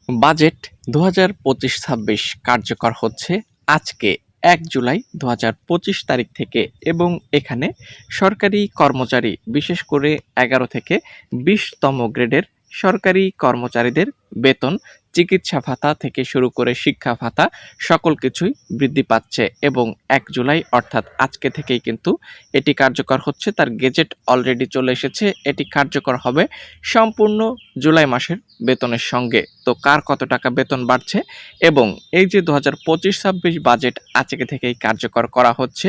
Budget ২০২৫-২৬ কার্যকর হচ্ছে আজকে ১ জুলাই ২০২৫ তারিখ থেকে এবং এখানে সরকারি কর্মচারী বিশেষ করে ১১ থেকে ২০তম গ্রেডের সরকারি কর্মচারীদের বেতন, চিকিৎসা ভাতা থেকে শুরু করে শিক্ষা ভাতা সকল কিছুই বৃদ্ধি পাচ্ছে এবং ১ জুলাই অর্থাৎ আজকে থেকেই কিন্তু এটি কার্যকর হচ্ছে। তার গেজেট অলরেডি চলে এসেছে। এটি কার্যকর হবে সম্পূর্ণ জুলাই মাসের বেতনের সঙ্গে। তো কার কত টাকা বেতন বাড়ছে এবং এই যে ২০২৫-২৬ বাজেট আজকে থেকেই কার্যকর করা হচ্ছে,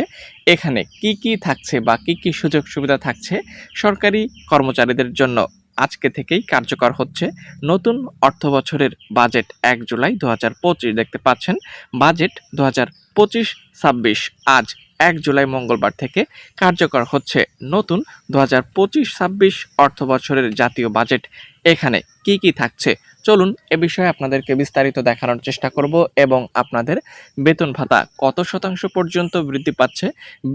এখানে কি কি থাকছে বা কি কি সুযোগ সুবিধা থাকছে সরকারি কর্মচারীদের জন্য আজকে থেকেই কার্যকর হচ্ছে। নতুন অর্থ বছরের বাজেট ১ জুলাই ২০২৫ দেখতে পাচ্ছেন। বাজেট ২০২৫-২৬ আজ ১ জুলাই মঙ্গলবার থেকে কার্যকর হচ্ছে নতুন ২০২৫-২৬ অর্থ বছরের জাতীয় বাজেট। এখানে কি কি থাকছে চলুন এ বিষয়ে আপনাদেরকে বিস্তারিত দেখানোর চেষ্টা করব এবং আপনাদের বেতন ভাতা কত শতাংশ পর্যন্ত বৃদ্ধি পাচ্ছে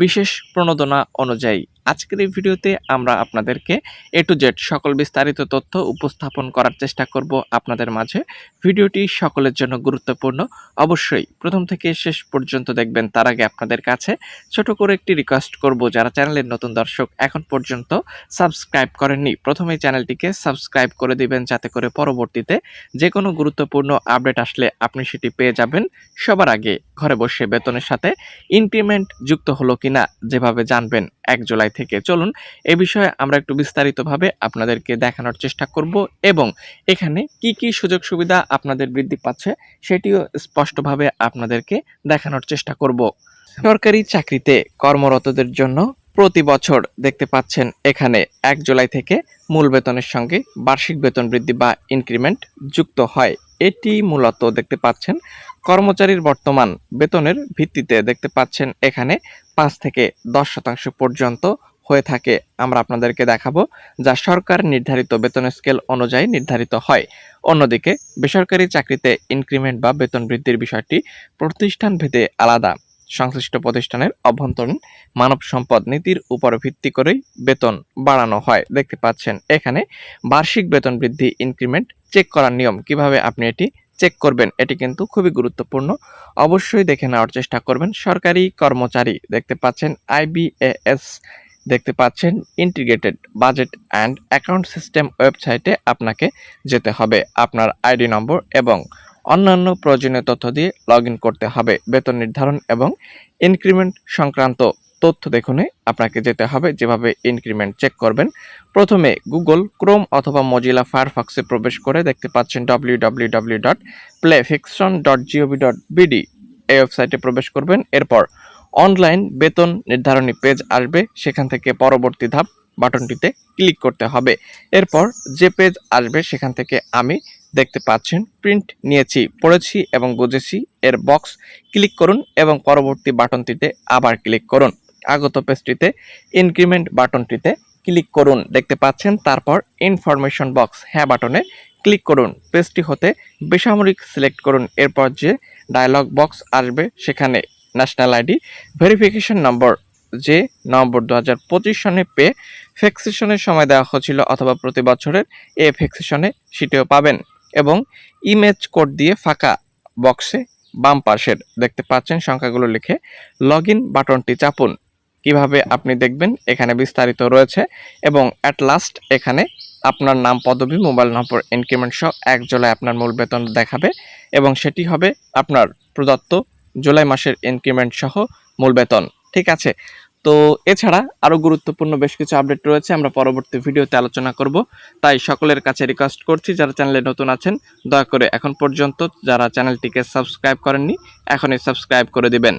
বিশেষ প্রণোদনা অনুযায়ী আজকের এই ভিডিওতে আমরা আপনাদেরকে এ টু জেড সকল বিস্তারিত তথ্য উপস্থাপন করার চেষ্টা করব আপনাদের মাঝে। ভিডিওটি সকলের জন্য গুরুত্বপূর্ণ, অবশ্যই প্রথম থেকে শেষ পর্যন্ত দেখবেন। তার আগে আপনাদের কাছে ছোট করে একটি রিকোয়েস্ট করব, যারা চ্যানেলের নতুন দর্শক এখন পর্যন্ত সাবস্ক্রাইব করেননি প্রথমেই চ্যানেলটিকে সাবস্ক্রাইব করে দিবেন, যাতে করে পরবর্তীতে যে কোনো গুরুত্বপূর্ণ আপডেট আসলে আপনি সেটি পেয়ে যাবেন সবার আগে। ঘরে বসে বেতনের সাথে ইনক্রিমেন্ট যুক্ত হলো কিনা যেভাবে জানবেন ১ জুলাই থেকে। চলুন এ বিষয়ে আমরা একটু বিস্তারিতভাবে আপনাদেরকে দেখানোর চেষ্টা করব এবং এখানে কি কি সুযোগ সুবিধা আপনাদের বৃদ্ধি পাচ্ছে সেটিও স্পষ্টভাবে আপনাদেরকে দেখানোর চেষ্টা করব। সরকারি চাকরিতে কর্মরতদের জন্য প্রতি বছর দেখতে পাচ্ছেন এখানে ১ জুলাই থেকে মূল বেতনের সঙ্গে বার্ষিক বেতন বৃদ্ধি বা ইনক্রিমেন্ট যুক্ত হয়। এটি মূলত দেখতে পাচ্ছেন কর্মচারীর বর্তমান বেতনের ভিত্তিতে দেখতে পাচ্ছেন এখানে ৫ থেকে ১০% পর্যন্ত হয়ে থাকে। আমরা আপনাদেরকে দেখাবো যা সরকার নির্ধারিত বেতন স্কেল অনুযায়ী নির্ধারিত হয়। অন্যদিকে বেসরকারি চাকরিতে ইনক্রিমেন্ট বা বেতন বৃদ্ধির বিষয়টি প্রতিষ্ঠান ভেদে আলাদা। সংশ্লিষ্ট প্রতিষ্ঠানের অভ্যন্তরীণ মানব সম্পদ নীতির উপর ভিত্তি করেই বেতন বাড়ানো হয়। দেখতে পাচ্ছেন এখানে বার্ষিক বেতন বৃদ্ধি ইনক্রিমেন্ট চেক করার নিয়ম, কিভাবে আপনি এটি চেক করবেন এটি কিন্তু খুবই গুরুত্বপূর্ণ, অবশ্যই দেখে নেওয়ার চেষ্টা করবেন। সরকারি কর্মচারী দেখতে পাচ্ছেন IBAS দেখতে পাচ্ছেন integrated budget and account system ওয়েবসাইটে আপনাকে যেতে হবে। আপনার আইডি নম্বর এবং অন্যান্য প্রয়োজনীয় তথ্য দিয়ে লগ ইন করতে হবে। বেতন নির্ধারণ এবং ইনক্রিমেন্ট সংক্রান্ত তথ্য দেখুন আপনাকে যেতে হবে। যেভাবে ইনক্রিমেন্ট চেক করবেন, প্রথমে গুগল ক্রোম অথবা মজিলা ফায়ারফক্সে প্রবেশ করে দেখতে পাচ্ছেন www.playfiction.gov.bd এই ওয়েবসাইটে প্রবেশ করবেন। এরপর অনলাইন বেতন নির্ধারণী পেজ আসবে, সেখান থেকে পরবর্তী ধাপ বাটনটিতে ক্লিক করতে হবে। এরপর যে পেজ আসবে সেখান থেকে আমি দেখতে পাচ্ছেন প্রিন্ট নিয়েছি, পড়েছি এবং বুঝেছি এর বক্স ক্লিক করুন এবং পরবর্তী বাটনটিতে আবার ক্লিক করুন। আগত পেজটিতে ইনক্রিমেন্ট বাটনটিতে ক্লিক করুন দেখতে পাচ্ছেন। তারপর ইনফরমেশন বক্স হ্যাঁ বাটনে ক্লিক করুন, পেজটি হতে বেসামরিক সিলেক্ট করুন। এরপর যে ডায়লগ বক্স আসবে সেখানে ন্যাশনাল আইডি ভেরিফিকেশন নম্বর, যে নভেম্বর ২০২৫ সনে পে ফিক্সেশনের সময় দেওয়া হয়েছিল অথবা প্রতি বছরের এ ফিক্সেশনে সেটিও পাবেন এবং ইমেজ কোড দিয়ে ফাঁকা বক্সে বাম পাশের দেখতে পাচ্ছেন সংখ্যাগুলো লিখে লগ ইন বাটনটি চাপুন। কিভাবে আপনি দেখবেন এখানে বিস্তারিত রয়েছে এবং অ্যাট লাস্ট এখানে আপনার নাম, পদবি, মোবাইল নম্বর, ইনক্রিমেন্ট সহ ১ জুলাই আপনার মূল বেতন দেখাবে এবং সেটি হবে আপনার প্রদত্ত জুলাই মাসের ইনক্রিমেন্ট সহ মূল বেতন। ঠিক আছে, তো এছাড়া আরও গুরুত্বপূর্ণ বেশ কিছু আপডেট রয়েছে, আমরা পরবর্তী ভিডিওতে আলোচনা করব। তাই সকলের কাছে রিকোয়েস্ট করছি, যারা চ্যানেলে নতুন আছেন দয়া করে এখন পর্যন্ত যারা চ্যানেলটিকে সাবস্ক্রাইব করেননি এখনই সাবস্ক্রাইব করে দিবেন।